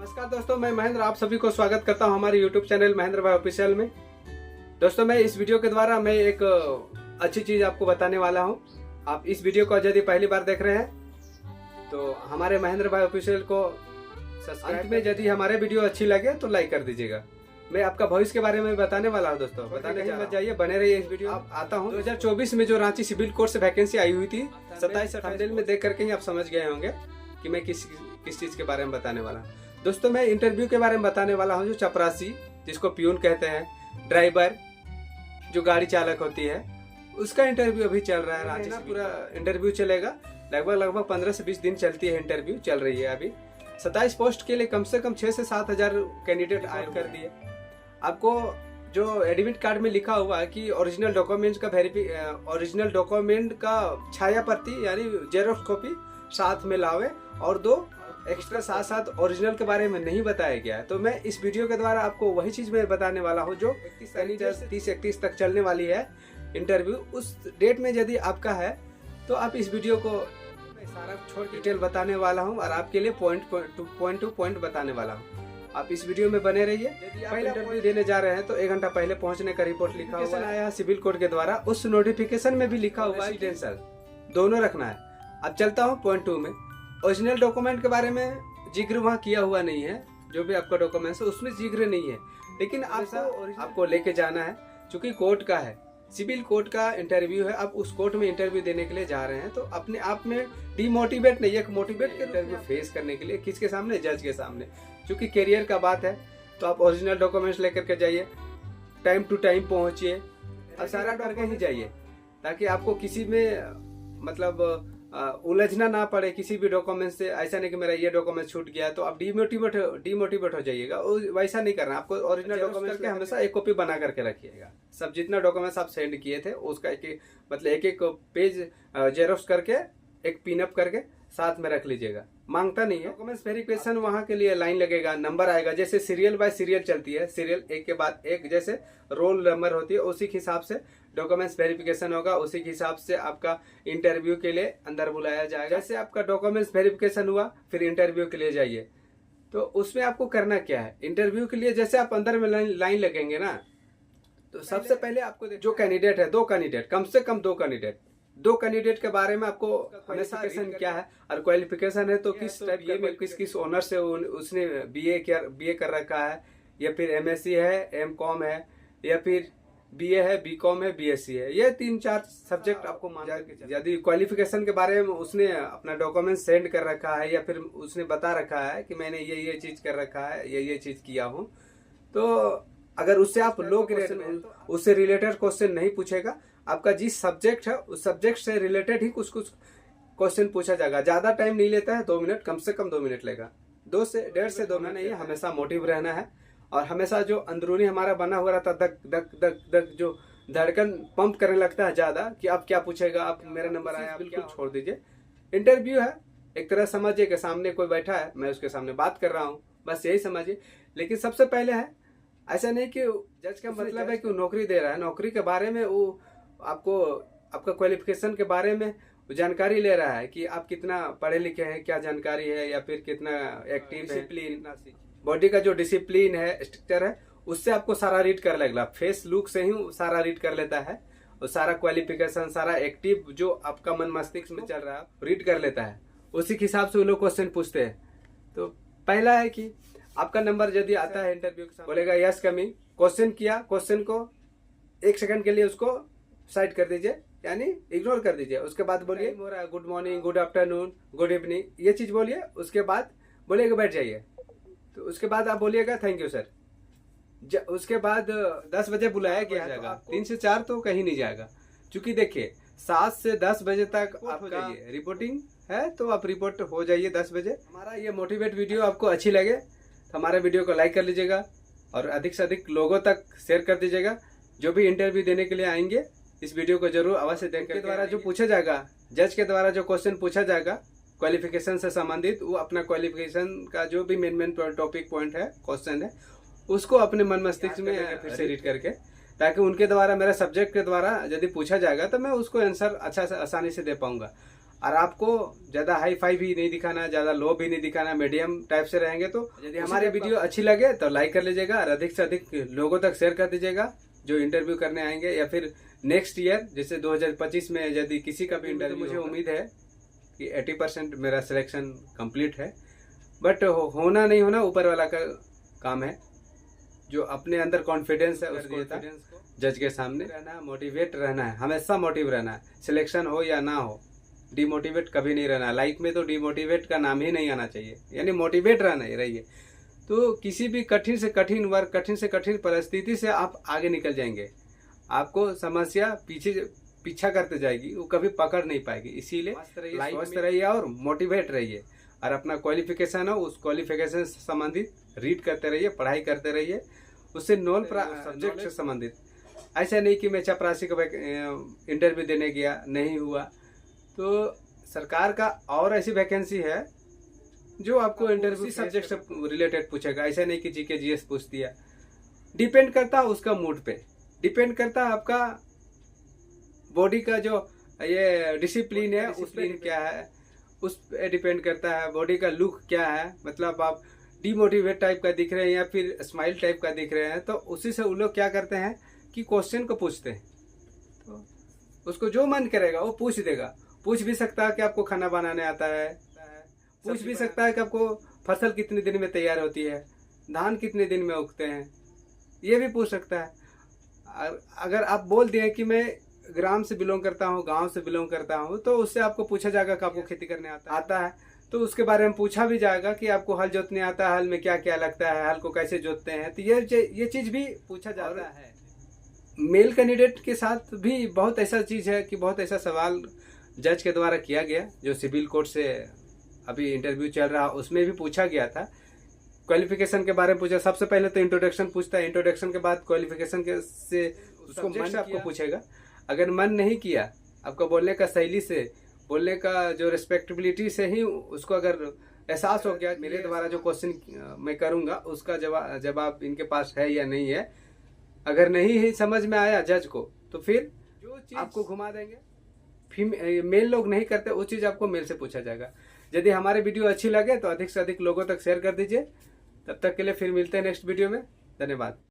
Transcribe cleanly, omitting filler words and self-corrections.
नमस्कार दोस्तों, मैं महेंद्र आप सभी को स्वागत करता हूं हमारे YouTube चैनल महेंद्र भाई ऑफिशियल में। दोस्तों, मैं इस वीडियो के द्वारा मैं एक अच्छी चीज आपको बताने वाला हूं। आप इस वीडियो को यदि पहली बार देख रहे हैं तो हमारे महेंद्र भाई ऑफिशियल को सब्सक्राइब में, यदि हमारे वीडियो अच्छी लगे तो लाइक कर दीजिएगा। मैं आपका भविष्य के बारे में बताने वाला हूं दोस्तों, बताने ही मत जाइए, बने रहिए इस वीडियो। आप आता हूं 2024 में जो रांची सिविल कोर्ट से वैकेंसी आई हुई थी 27 थंबनेल में देख करके ही आप समझ गए होंगे कि मैं किस चीज के बारे में बताने वाला हूँ। दोस्तों, मैं इंटरव्यू के बारे में बताने वाला हूँ। जो चपरासी, जिसको प्यून कहते हैं, ड्राइवर, जो गाड़ी चालक होती है, उसका इंटरव्यू अभी चल रहा है रांची से। पूरा इंटरव्यू चलेगा, लगभग 15 से 20 दिन चलती है इंटरव्यू, चल रही है अभी। 27 पोस्ट के लिए कम से कम 6 से 7 हजार कैंडिडेट आयल कर दिए। आपको जो एडमिट कार्ड में लिखा हुआ है कि ओरिजिनल डॉक्यूमेंट का छाया प्रति यानी जेरोक्स कॉपी साथ में लावे, और 2 एक्स्ट्रा साथ ओरिजिनल के बारे में नहीं बताया गया है। तो मैं इस वीडियो के द्वारा आपको वही चीज में बताने वाला हूँ जो 30-31 तक चलने वाली है इंटरव्यू। उस डेट में यदि आपका है तो आप इस वीडियो को सारा छोड़ डिटेल बताने वाला हूँ और आपके लिए पॉइंट टू पॉइंट बताने वाला हूँ। आप इस वीडियो में बने रहिए। यदि आप इंटरव्यू देने जा रहे हैं तो 1 घंटा पहले पहुंचने का रिपोर्ट लिखा हुआ आया है सिविल कोर्ट के द्वारा। उस नोटिफिकेशन में भी लिखा हुआ है रेसिडेंशियल दोनों रखना है। अब चलता हूँ पॉइंट 2 में। ओरिजिनल डॉक्यूमेंट के बारे में जिक्र वहाँ किया हुआ नहीं है। जो भी आपका डॉक्यूमेंट्स है उसमें जिक्र नहीं है, लेकिन आपको लेके जाना है। चूंकि कोर्ट का है, सिविल कोर्ट का इंटरव्यू है, आप उस कोर्ट में इंटरव्यू देने के लिए जा रहे हैं तो अपने आप में डिमोटिवेट नहीं, एक मोटिवेट के इंटरव्यू फेस करने के लिए किसके सामने? जज के सामने। चूंकि करियर का बात है तो आप ओरिजिनल डॉक्यूमेंट्स लेकर के जाइए, टाइम टू टाइम पहुंचिए और सारा करके ही जाइए, ताकि आपको किसी में मतलब उलझना ना पड़े किसी भी डॉक्यूमेंट से। ऐसा नहीं कि मेरा ये डॉक्यूमेंट छूट गया तो आप डिमोटिवेट हो जाइएगा। वैसा नहीं करना। आपको ओरिजिनल डॉक्यूमेंट करके हमेशा एक कॉपी बना करके रखिएगा। सब जितना डॉक्यूमेंट्स आप सेंड किए थे उसका एक पेज जेरोक्स करके एक पिनअप करके साथ में रख लीजिएगा। मांगता नहीं है। डॉक्यूमेंट्स वेरिफिकेशन वहाँ के लिए लाइन लगेगा, नंबर आएगा। जैसे सीरियल बाय सीरियल चलती है, सीरियल एक के बाद एक, जैसे रोल नंबर होती है उसी के हिसाब से डॉक्यूमेंट्स वेरिफिकेशन होगा। उसी के हिसाब से आपका इंटरव्यू के लिए अंदर बुलाया जाएगा। जैसे आपका डॉक्यूमेंट्स वेरिफिकेशन हुआ, फिर इंटरव्यू के लिए जाइए। तो उसमें आपको करना क्या है? इंटरव्यू के लिए जैसे आप अंदर में लाइन लगेंगे ना, तो सबसे पहले आपको जो कैंडिडेट है, 2 कैंडिडेट, कम से कम 2 कैंडिडेट के बारे में आपको हमेशा क्या है और क्वालिफिकेशन है तो किस टाइप के, किस ऑनर से उसने बीए कर रखा है, या फिर एमएससी है, एमकॉम है, या फिर बीए है, बीकॉम है, बीएससी है। ये 3-4 सब्जेक्ट आपको मान के, यदि क्वालिफिकेशन के बारे में उसने अपना डॉक्यूमेंट सेंड कर रखा है या फिर उसने बता रखा है कि मैंने ये चीज कर रखा है, ये चीज किया हूँ, तो अगर उससे आप लो ग्रेड में, उससे रिलेटेड क्वेश्चन नहीं पूछेगा। आपका जिस सब्जेक्ट है उस सब्जेक्ट से रिलेटेड ही कुछ क्वेश्चन पूछा जाएगा। ज्यादा टाइम नहीं लेता है, 2 मिनट, कम से कम 2 मिनट लेगा। 1.5 से 2 मिनट नहीं है। हमेशा मोटिव रहना है और हमेशा जो अंदरूनी हमारा बना हुआ रहता धक धक धक धक, जो धड़कन पंप करने लगता है ज्यादा कि अब क्या पूछेगा, अब मेरा नंबर आया, बिल्कुल छोड़ दीजिए। इंटरव्यू है, एक तरह समझिए कि सामने कोई बैठा है, मैं उसके सामने बात कर रहा हूँ, बस यही समझिए। लेकिन सबसे पहले है, ऐसा नहीं कि जज का मतलब है कि वो नौकरी दे रहा है। नौकरी के बारे में वो आपको आपका क्वालिफिकेशन के बारे में जानकारी ले रहा है कि आप कितना पढ़े लिखे हैं, क्या जानकारी है, या फिर कितना एक्टिव डिसिप्लिन, बॉडी का जो डिसिप्लिन है, स्ट्रक्चर है, उससे आपको सारा रीड कर लेगा। फेस लुक से ही सारा रीड कर लेता है और सारा क्वालिफिकेशन, सारा एक्टिव जो आपका मन मस्तिष्क में चल रहा है रीड कर लेता है। उसी के हिसाब से वो लोग क्वेश्चन पूछते हैं। तो पहला है कि आपका नंबर यदि आता है इंटरव्यू के साथ, बोलेगा यस कमिंग, क्वेश्चन किया, क्वेश्चन को 1 सेकंड के लिए उसको साइड कर दीजिए, यानी इग्नोर कर दीजिए। उसके बाद बोलिए good morning, good afternoon, good evening, ये चीज बोलिए। उसके बाद बोलिएगा बैठ जाइए। तो उसके बाद आप बोलिएगा थैंक यू सर। उसके बाद 10 बजे बुलाया गया जाएगा, 3 से 4 तो कहीं नहीं जाएगा। क्योंकि देखिए 7 से 10 बजे तक आपका रिपोर्टिंग है, तो आप रिपोर्ट हो जाइए 10 बजे। हमारा ये मोटिवेट वीडियो आपको अच्छी लगे तो हमारे वीडियो को लाइक कर लीजिएगा और अधिक से अधिक लोगों तक शेयर कर दीजिएगा। जो भी इंटरव्यू देने के लिए आएंगे इस वीडियो को जरूर अवश्य देखें। के द्वारा जो पूछा जाएगा, जज के द्वारा जो क्वेश्चन पूछा जाएगा क्वालिफिकेशन से संबंधित, वो अपना क्वालिफिकेशन का जो भी मेन टॉपिक पॉइंट है, क्वेश्चन है, उसको अपने मन मस्तिष्क में फिर से रीड करके, ताकि उनके द्वारा, मेरा सब्जेक्ट के द्वारा यदि पूछा जाएगा तो मैं उसको आंसर अच्छा से आसानी से दे पाऊंगा। और आपको ज़्यादा हाई फाई भी नहीं दिखाना, ज़्यादा लो भी नहीं दिखाना, मीडियम टाइप से रहेंगे। तो यदि हमारी वीडियो अच्छी लगे तो लाइक कर लीजिएगा और अधिक से अधिक लोगों तक शेयर कर दीजिएगा जो इंटरव्यू करने आएंगे, या फिर नेक्स्ट ईयर जैसे 2025 में यदि किसी का भी इंटरव्यू, मुझे उम्मीद है कि 80% मेरा सिलेक्शन कंप्लीट है। बट होना नहीं होना ऊपर वाला का काम है। जो अपने अंदर कॉन्फिडेंस है उसको जज के सामने रहना, मोटिवेट रहना है, हमेशा मोटिव रहना है, सिलेक्शन हो या ना हो। डिमोटिवेट कभी नहीं रहना। लाइफ में तो डिमोटिवेट का नाम ही नहीं आना चाहिए, यानी मोटिवेट रहना ही रहिए। तो किसी भी कठिन से कठिन वर्क, कठिन से कठिन परिस्थिति से आप आगे निकल जाएंगे। आपको समस्या पीछा करते जाएगी, वो कभी पकड़ नहीं पाएगी। इसीलिए स्वस्थ रहिए और मोटिवेट रहिए, और अपना क्वालिफिकेशन हो उस क्वालिफिकेशन से संबंधित रीड करते रहिए, पढ़ाई करते रहिए, उससे नॉन सब्जेक्ट से संबंधित। ऐसा नहीं कि मैं चपरासी का इंटरव्यू देने गया नहीं हुआ, तो सरकार का और ऐसी वैकेंसी है जो आपको इंटरव्यू सब्जेक्ट से रिलेटेड पूछेगा। ऐसा नहीं कि जीके जीएस पूछ दिया। डिपेंड करता है उसका मूड पे, डिपेंड करता है आपका बॉडी का जो ये डिसिप्लिन है, उस क्या है उस पे डिपेंड करता है। बॉडी का लुक क्या है, मतलब आप डीमोटिवेट टाइप का दिख रहे हैं या फिर स्माइल टाइप का दिख रहे हैं, तो उसी से उन लोग क्या करते हैं कि क्वेश्चन को पूछते हैं। तो उसको जो मन करेगा वो पूछ देगा। पूछ भी सकता है कि आपको खाना बनाने आता है, पूछ भी सकता है कि आपको फसल कितने दिन में तैयार होती है, धान कितने दिन में उगते हैं, ये भी पूछ सकता है। अगर आप बोल दिए कि मैं ग्राम से बिलोंग करता हूँ, गांव से बिलोंग करता हूँ, तो उससे आपको पूछा जाएगा कि आपको खेती करने आता है, तो उसके बारे में पूछा भी जाएगा कि आपको हल जोतने आता है, हल में क्या क्या लगता है, हल को कैसे जोतते हैं। तो ये चीज भी पूछा जाता है। मेल कैंडिडेट के साथ भी बहुत ऐसा चीज है कि बहुत ऐसा सवाल जज के द्वारा किया गया, जो सिविल कोर्ट से अभी इंटरव्यू चल रहा, उसमें भी पूछा गया था। क्वालिफिकेशन के बारे में पूछा। सबसे पहले तो इंट्रोडक्शन पूछता है, इंट्रोडक्शन के बाद क्वालिफिकेशन के से उसको मन से आपको पूछेगा। अगर मन नहीं किया, आपको बोलने का शैली से, बोलने का जो रिस्पेक्टेबिलिटी से ही उसको अगर एहसास हो गया मेरे द्वारा जो क्वेश्चन मैं करूंगा उसका जवाब इनके पास है या नहीं है, अगर नहीं ही समझ में आया जज को, तो फिर जो चीज आपको घुमा देंगे। मेल लोग नहीं करते, वो चीज आपको मेल से पूछा जाएगा। यदि हमारी वीडियो अच्छी लगे तो अधिक से अधिक लोगों तक शेयर कर दीजिए। तब तक के लिए फिर मिलते हैं नेक्स्ट वीडियो में। धन्यवाद।